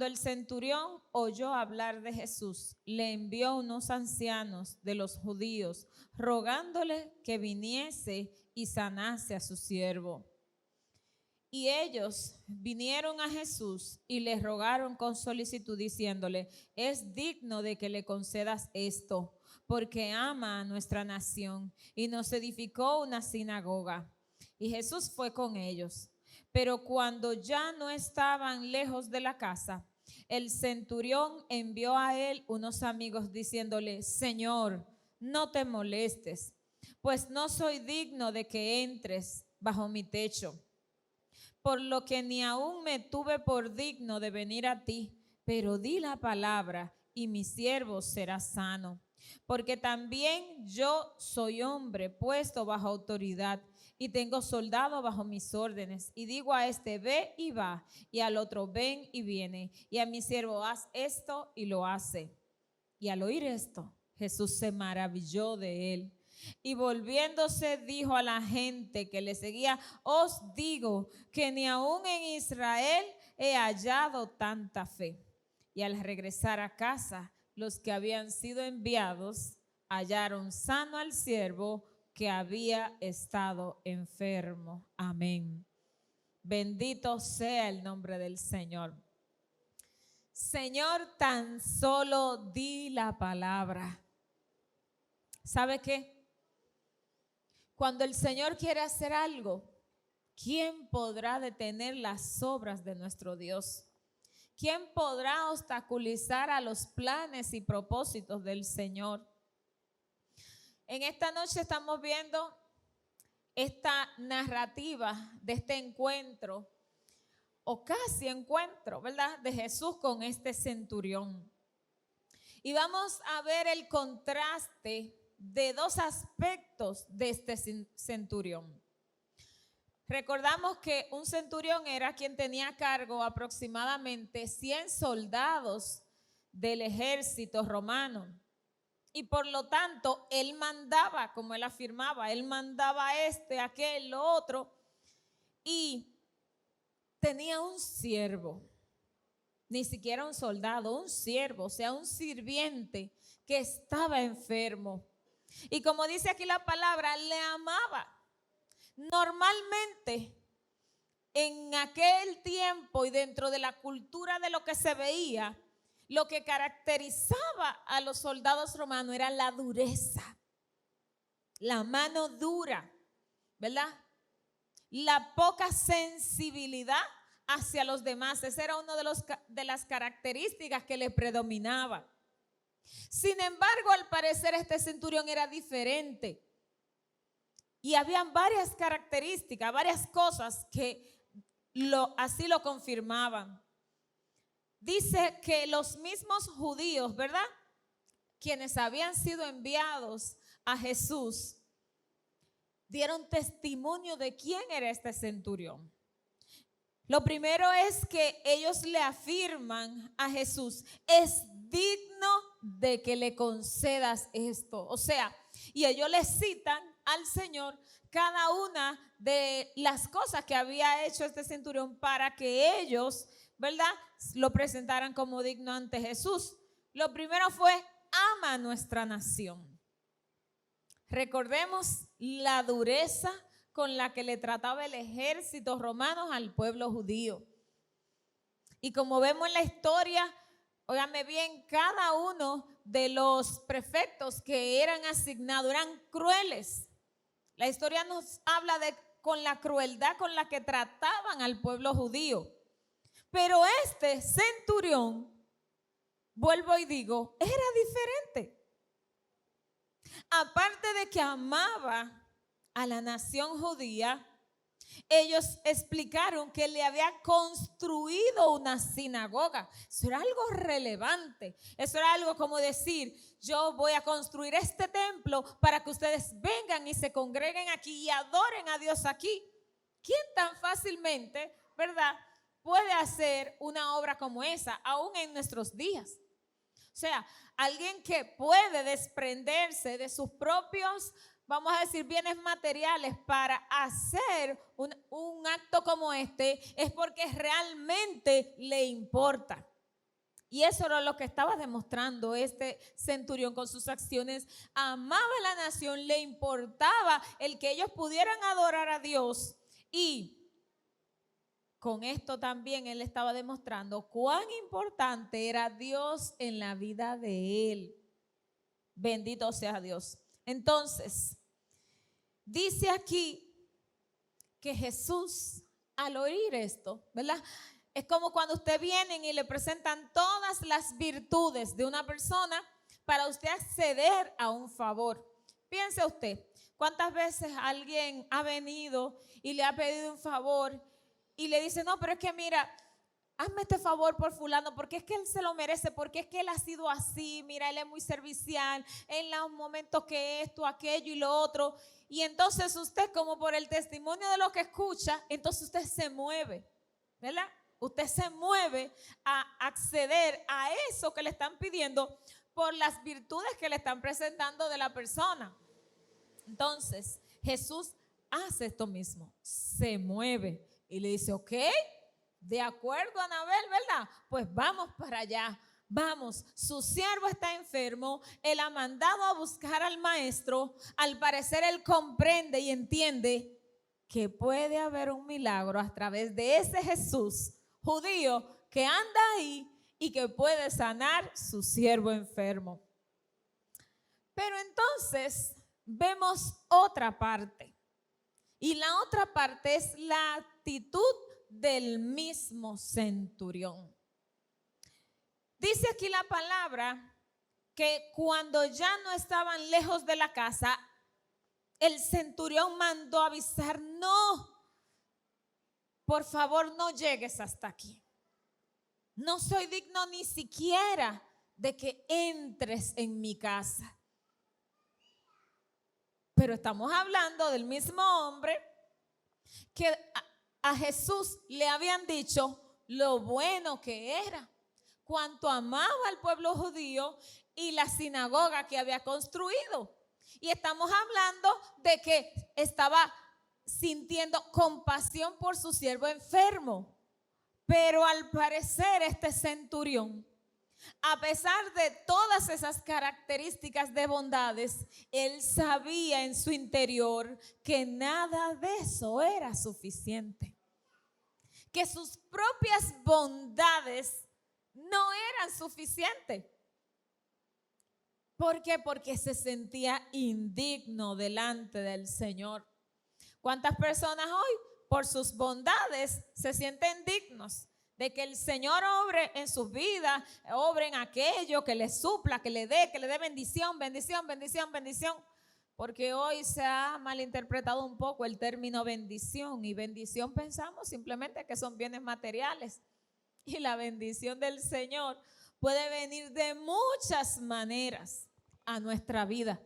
Cuando el centurión oyó hablar de Jesús, le envió unos ancianos de los judíos, rogándole que viniese y sanase a su siervo. Y ellos vinieron a Jesús y le rogaron con solicitud, diciéndole: es digno de que le concedas esto, porque ama a nuestra nación y nos edificó una sinagoga. Y Jesús fue con ellos. Pero cuando ya no estaban lejos de la casa, el centurión envió a él unos amigos diciéndole: Señor, no te molestes, pues no soy digno de que entres bajo mi techo, por lo que ni aún me tuve por digno de venir a ti, pero di la palabra y mi siervo será sano. Porque también yo soy hombre puesto bajo autoridad y tengo soldado bajo mis órdenes. Y digo a este: ve y va, y al otro: ven y viene, y a mi siervo: haz esto, y lo hace. Y al oír esto, Jesús se maravilló de él. Y volviéndose dijo a la gente que le seguía: os digo que ni aún en Israel he hallado tanta fe. Y al regresar a casa, los que habían sido enviados hallaron sano al siervo que había estado enfermo. Amén. Bendito sea el nombre del Señor. Señor, tan solo di la palabra. ¿Sabe qué? Cuando el Señor quiere hacer algo, ¿quién podrá detener las obras de nuestro Dios? ¿Quién podrá obstaculizar a los planes y propósitos del Señor? En esta noche estamos viendo esta narrativa de este encuentro, o casi encuentro, ¿verdad?, de Jesús con este centurión. Y vamos a ver el contraste de dos aspectos de este centurión. Recordamos que un centurión era quien tenía a cargo aproximadamente 100 soldados del ejército romano. Y por lo tanto, él mandaba, como él afirmaba, él mandaba a este, aquel, lo otro. Y tenía un siervo, ni siquiera un soldado, un siervo, o sea, un sirviente que estaba enfermo. Y como dice aquí la palabra, le amaba. Normalmente, en aquel tiempo y dentro de la cultura de lo que se veía, lo que caracterizaba a los soldados romanos era la dureza, la mano dura, ¿verdad? La poca sensibilidad hacia los demás. Esa era una de las características que le predominaba. Sin embargo, al parecer este centurión era diferente. Y habían varias características, varias cosas que así lo confirmaban. Dice que los mismos judíos, ¿verdad?, quienes habían sido enviados a Jesús, dieron testimonio de quién era este centurión. Lo primero es que ellos le afirman a Jesús: es digno de que le concedas esto. O sea, y ellos le citan al Señor cada una de las cosas que había hecho este centurión para que ellos, ¿verdad?, lo presentaran como digno ante Jesús. Lo primero fue: ama a nuestra nación. Recordemos la dureza con la que le trataba el ejército romano al pueblo judío. Y como vemos en la historia, óigame bien, cada uno de los prefectos que eran asignados eran crueles. La historia nos habla de con la crueldad con la que trataban al pueblo judío. Pero este centurión, vuelvo y digo, era diferente. Aparte de que amaba a la nación judía, ellos explicaron que le había construido una sinagoga. Eso era algo relevante. Eso era algo como decir: yo voy a construir este templo para que ustedes vengan y se congreguen aquí y adoren a Dios aquí. ¿Quién tan fácilmente, verdad, puede hacer una obra como esa, aún en nuestros días? O sea, alguien que puede desprenderse de sus propios, vamos a decir, bienes materiales para hacer un acto como este, es porque realmente le importa. Y eso era lo que estaba demostrando este centurión con sus acciones. Amaba a la nación, le importaba el que ellos pudieran adorar a Dios. Y con esto también él estaba demostrando cuán importante era Dios en la vida de él. Bendito sea Dios. Entonces, dice aquí que Jesús, al oír esto, ¿verdad? Es como cuando usted viene y le presentan todas las virtudes de una persona para usted acceder a un favor. Piense usted, ¿cuántas veces alguien ha venido y le ha pedido un favor y le dice, no, pero es que mira, hazme este favor por fulano, porque es que él se lo merece, porque es que él ha sido así, mira, él es muy servicial, en los momentos que esto, aquello y lo otro. Y entonces usted, como por el testimonio de lo que escucha, entonces usted se mueve, ¿verdad? Usted se mueve a acceder a eso que le están pidiendo por las virtudes que le están presentando de la persona. Entonces, Jesús hace esto mismo, se mueve y le dice, ok, de acuerdo, Anabel, ¿verdad? Pues vamos para allá. Vamos, su siervo está enfermo, él ha mandado a buscar al maestro, al parecer él comprende y entiende que puede haber un milagro a través de ese Jesús judío que anda ahí y que puede sanar su siervo enfermo. Pero entonces vemos otra parte, y la otra parte es la actitud del mismo centurión. Dice aquí la palabra que cuando ya no estaban lejos de la casa, el centurión mandó avisar, no, por favor no llegues hasta aquí. No soy digno ni siquiera de que entres en mi casa. Pero estamos hablando del mismo hombre que a Jesús le habían dicho lo bueno que era, cuánto amaba al pueblo judío y la sinagoga que había construido. Y estamos hablando de que estaba sintiendo compasión por su siervo enfermo. Pero al parecer este centurión, a pesar de todas esas características de bondades, él sabía en su interior que nada de eso era suficiente. Que sus propias bondades no eran suficientes. ¿Por qué? Porque se sentía indigno delante del Señor. ¿Cuántas personas hoy por sus bondades se sienten dignos de que el Señor obre en sus vidas, obre en aquello, que les supla, que le dé bendición, bendición, bendición, bendición? Porque hoy se ha malinterpretado un poco el término bendición, y bendición pensamos simplemente que son bienes materiales, y la bendición del Señor puede venir de muchas maneras a nuestra vida.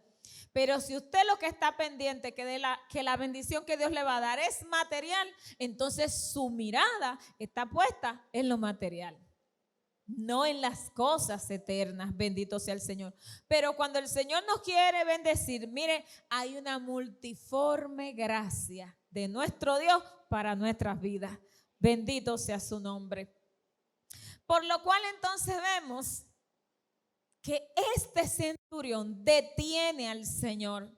Pero si usted lo que está pendiente que la bendición que Dios le va a dar es material, entonces su mirada está puesta en lo material, no en las cosas eternas. Bendito sea el Señor. Pero cuando el Señor nos quiere bendecir, mire, hay una multiforme gracia de nuestro Dios para nuestras vidas. Bendito sea su nombre. Por lo cual entonces vemos que este centurión detiene al Señor.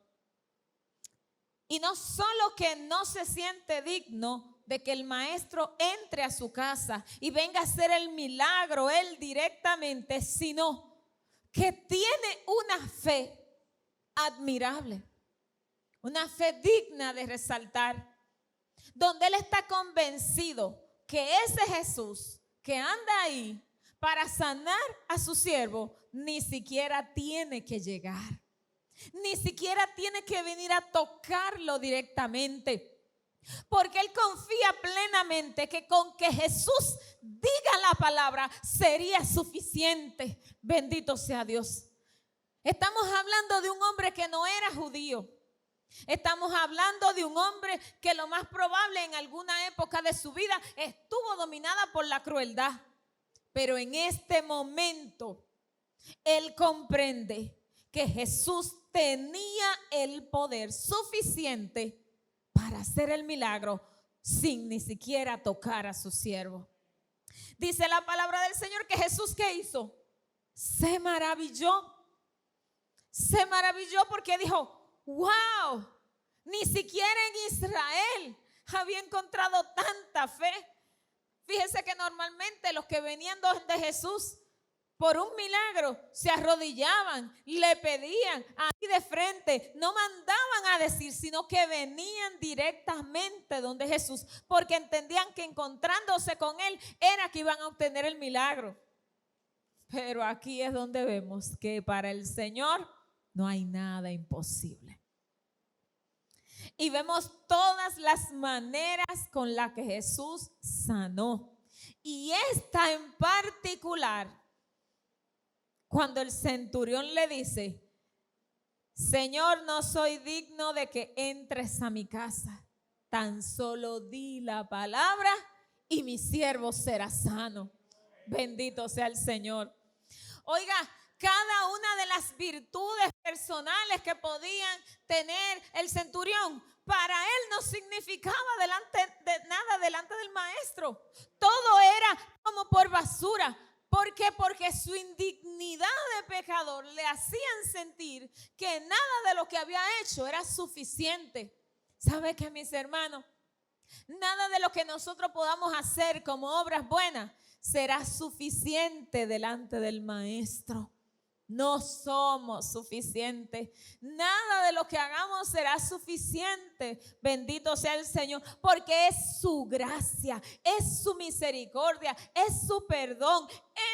Y no solo que no se siente digno de que el maestro entre a su casa y venga a hacer el milagro él directamente, sino que tiene una fe admirable, una fe digna de resaltar, donde él está convencido que ese Jesús que anda ahí para sanar a su siervo ni siquiera tiene que llegar, ni siquiera tiene que venir a tocarlo directamente, porque él confía plenamente que con que Jesús diga la palabra sería suficiente. Bendito sea Dios. Estamos hablando de un hombre que no era judío. Estamos hablando de un hombre que lo más probable en alguna época de su vida estuvo dominada por la crueldad. Pero en este momento él comprende que Jesús tenía el poder suficiente para hacer el milagro sin ni siquiera tocar a su siervo. Dice la palabra del Señor que Jesús, ¿qué hizo? Se maravilló. Se maravilló porque dijo, wow, ni siquiera en Israel había encontrado tanta fe. Fíjese que normalmente los que venían de Jesús por un milagro se arrodillaban, le pedían ahí de frente, no mandaban a decir, sino que venían directamente donde Jesús, porque entendían que encontrándose con él era que iban a obtener el milagro. Pero aquí es donde vemos que para el Señor no hay nada imposible. Y vemos todas las maneras con las que Jesús sanó. Y esta en particular, cuando el centurión le dice, Señor, no soy digno de que entres a mi casa, tan solo di la palabra y mi siervo será sano. Bendito sea el Señor. Oiga, cada una de las virtudes personales que podían tener el centurión, para él no significaba nada delante del maestro. Todo era como por basura. ¿Por qué? Porque su indignidad de pecador le hacían sentir que nada de lo que había hecho era suficiente. ¿Sabe qué, mis hermanos? Nada de lo que nosotros podamos hacer como obras buenas será suficiente delante del maestro. No somos suficientes. Nada de lo que hagamos será suficiente. Bendito sea el Señor, porque es su gracia, es su misericordia, es su perdón,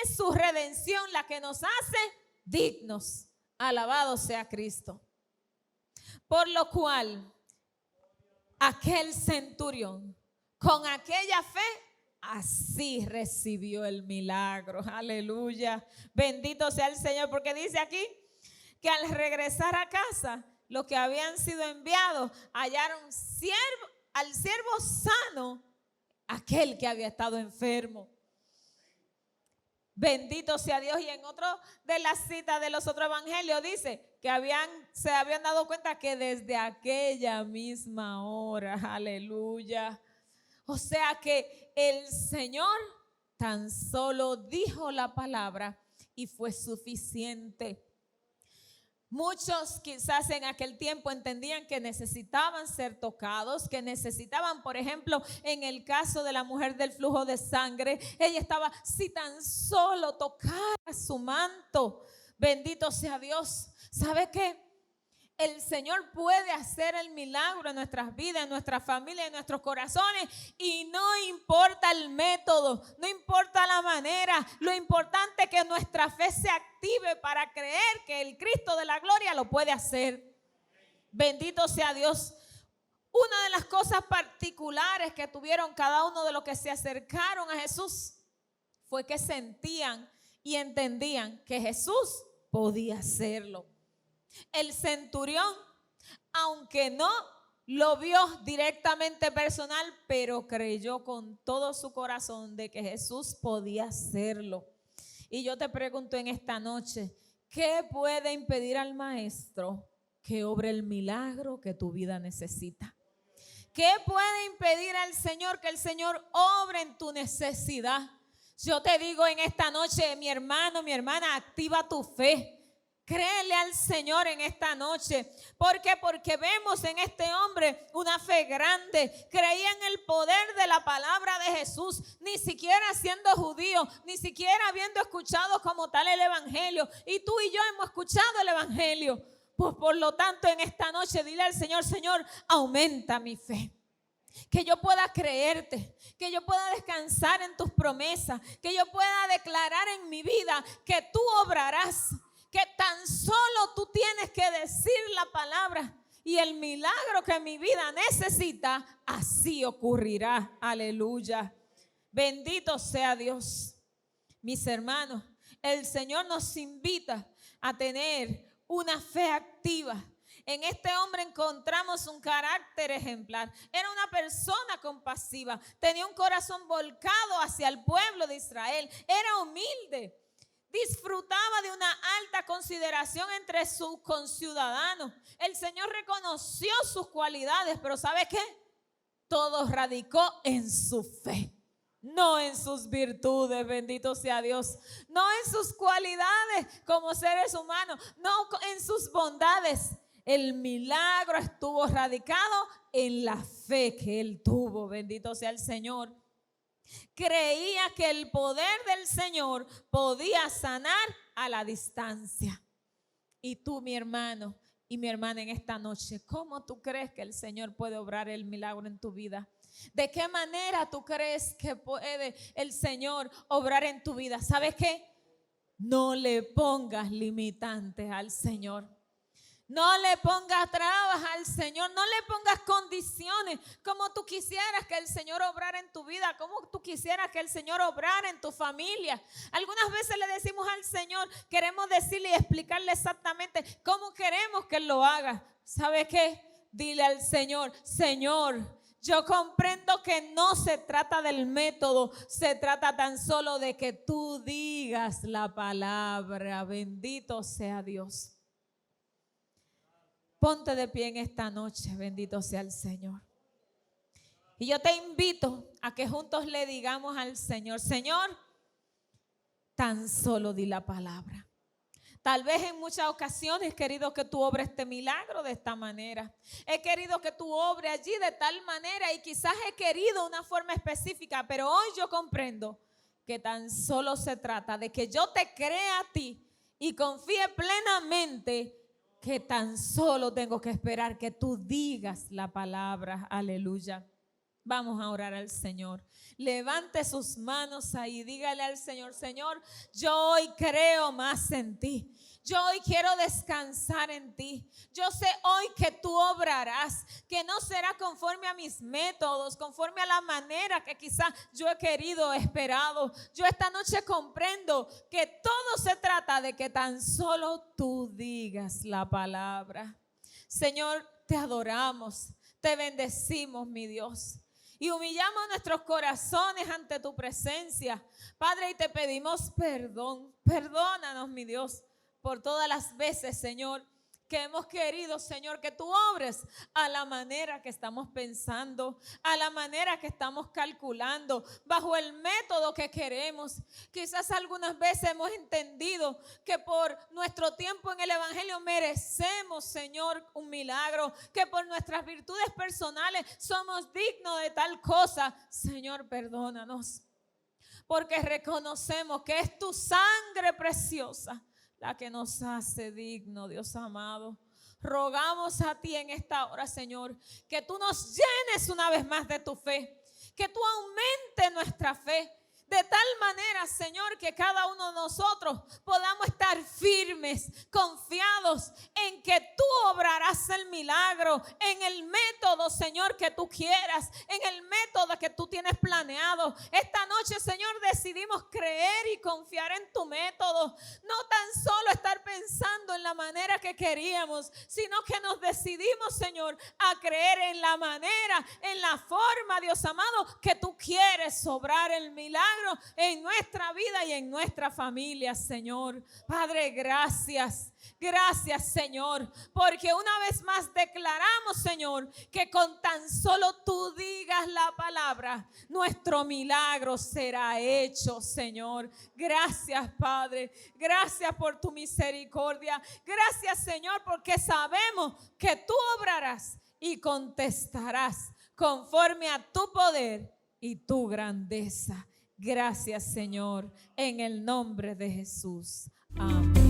es su redención la que nos hace dignos. Alabado sea Cristo. Por lo cual, aquel centurión, con aquella fe, así recibió el milagro. Aleluya. Bendito sea el Señor, porque dice aquí que al regresar a casa, los que habían sido enviados hallaron al siervo sano, aquel que había estado enfermo. Bendito sea Dios. Y en otro de las citas de los otros evangelios dice que se habían dado cuenta que desde aquella misma hora, aleluya. O sea que el Señor tan solo dijo la palabra y fue suficiente. Muchos quizás en aquel tiempo entendían que necesitaban ser tocados, que necesitaban, por ejemplo, en el caso de la mujer del flujo de sangre, ella estaba, si tan solo tocara su manto, bendito sea Dios. ¿Sabe qué? El Señor puede hacer el milagro en nuestras vidas, en nuestra familia, en nuestros corazones, y no importa el método, no importa la manera, lo importante es que nuestra fe se active para creer que el Cristo de la gloria lo puede hacer. Bendito sea Dios. Una de las cosas particulares que tuvieron cada uno de los que se acercaron a Jesús fue que sentían y entendían que Jesús podía hacerlo. El centurión, aunque no lo vio directamente personal, pero creyó con todo su corazón de que Jesús podía hacerlo. Y yo te pregunto en esta noche, ¿qué puede impedir al maestro que obre el milagro que tu vida necesita? ¿Qué puede impedir al Señor que el Señor obre en tu necesidad? Yo te digo en esta noche, mi hermano, mi hermana, activa tu fe. Créele al Señor en esta noche. ¿Por qué? Porque vemos en este hombre una fe grande. Creía en el poder de la palabra de Jesús. Ni siquiera siendo judío, ni siquiera habiendo escuchado como tal el evangelio. Y tú y yo hemos escuchado el evangelio. Pues por lo tanto en esta noche dile al Señor, Señor, aumenta mi fe. Que yo pueda creerte, que yo pueda descansar en tus promesas, que yo pueda declarar en mi vida que tú obrarás. Que tan solo tú tienes que decir la palabra y el milagro que mi vida necesita, así ocurrirá. Aleluya. Bendito sea Dios. Mis hermanos, el Señor nos invita a tener una fe activa. En este hombre encontramos un carácter ejemplar. Era una persona compasiva. Tenía un corazón volcado hacia el pueblo de Israel. Era humilde. Disfrutaba de una alta consideración entre sus conciudadanos. El Señor reconoció sus cualidades, pero ¿sabe qué? Todo radicó en su fe. no en sus virtudes, bendito sea Dios, no en sus cualidades como seres humanos, no en sus bondades. El milagro estuvo radicado en la fe que él tuvo, bendito sea el Señor. Creía que el poder del Señor podía sanar a la distancia. Y tú, mi hermano y mi hermana, en esta noche, ¿cómo tú crees que el Señor puede obrar el milagro en tu vida? ¿De qué manera tú crees que puede el Señor obrar en tu vida? ¿Sabes qué? No le pongas limitantes al Señor. No le pongas trabas al Señor, no le pongas condiciones como tú quisieras que el Señor obrara en tu vida, como tú quisieras que el Señor obrara en tu familia. Algunas veces le decimos al Señor, queremos decirle y explicarle exactamente cómo queremos que Él lo haga. ¿Sabe qué? Dile al Señor, Señor, yo comprendo que no se trata del método, se trata tan solo de que tú digas la palabra. Bendito sea Dios. Ponte de pie en esta noche, bendito sea el Señor. Y yo te invito a que juntos le digamos al Señor, Señor, tan solo di la palabra. Tal vez en muchas ocasiones he querido que tú obres este milagro de esta manera. He querido que tú obres allí de tal manera y quizás he querido una forma específica, pero hoy yo comprendo que tan solo se trata de que yo te crea a ti y confíe plenamente que tan solo tengo que esperar que tú digas la palabra. Aleluya. Vamos a orar al Señor. Levante sus manos ahí. Dígale al Señor, Señor, yo hoy creo más en ti. Yo hoy quiero descansar en ti. Yo sé hoy que tú obrarás, que no será conforme a mis métodos, conforme a la manera que quizás yo he querido, esperado. Yo esta noche comprendo que todo se trata de que tan solo tú digas la palabra. Señor, te adoramos, te bendecimos, mi Dios. Y humillamos nuestros corazones ante tu presencia, Padre, y te pedimos perdón. Perdónanos, mi Dios, por todas las veces, Señor, que hemos querido, Señor, que tú obres a la manera que estamos pensando, a la manera que estamos calculando, bajo el método que queremos. Quizás algunas veces hemos entendido que por nuestro tiempo en el Evangelio merecemos, Señor, un milagro, que por nuestras virtudes personales somos dignos de tal cosa. Señor, perdónanos, porque reconocemos que es tu sangre preciosa la que nos hace digno, Dios amado. Rogamos a ti en esta hora, Señor, que tú nos llenes una vez más de tu fe, que tú aumentes nuestra fe, de tal manera, Señor, que cada uno de nosotros podamos estar firmes, confiados en que tú obrarás el milagro, en el método, Señor, que tú quieras, en el método que tú tienes planeado. Esta noche, Señor, decidimos creer y confiar en tu método. No tan solo estar pensando en la manera que queríamos, sino que nos decidimos, Señor, a creer en la manera, en la forma, Dios amado, que tú quieres obrar el milagro en nuestra vida y en nuestra familia, Señor. Padre, gracias. Gracias, Señor, porque una vez más declaramos, Señor, que con tan solo tú digas la palabra, nuestro milagro será hecho, Señor. Gracias, Padre. Gracias por tu misericordia. Gracias, Señor, porque sabemos que tú obrarás y contestarás conforme a tu poder y tu grandeza. Gracias, Señor, en el nombre de Jesús. Amén.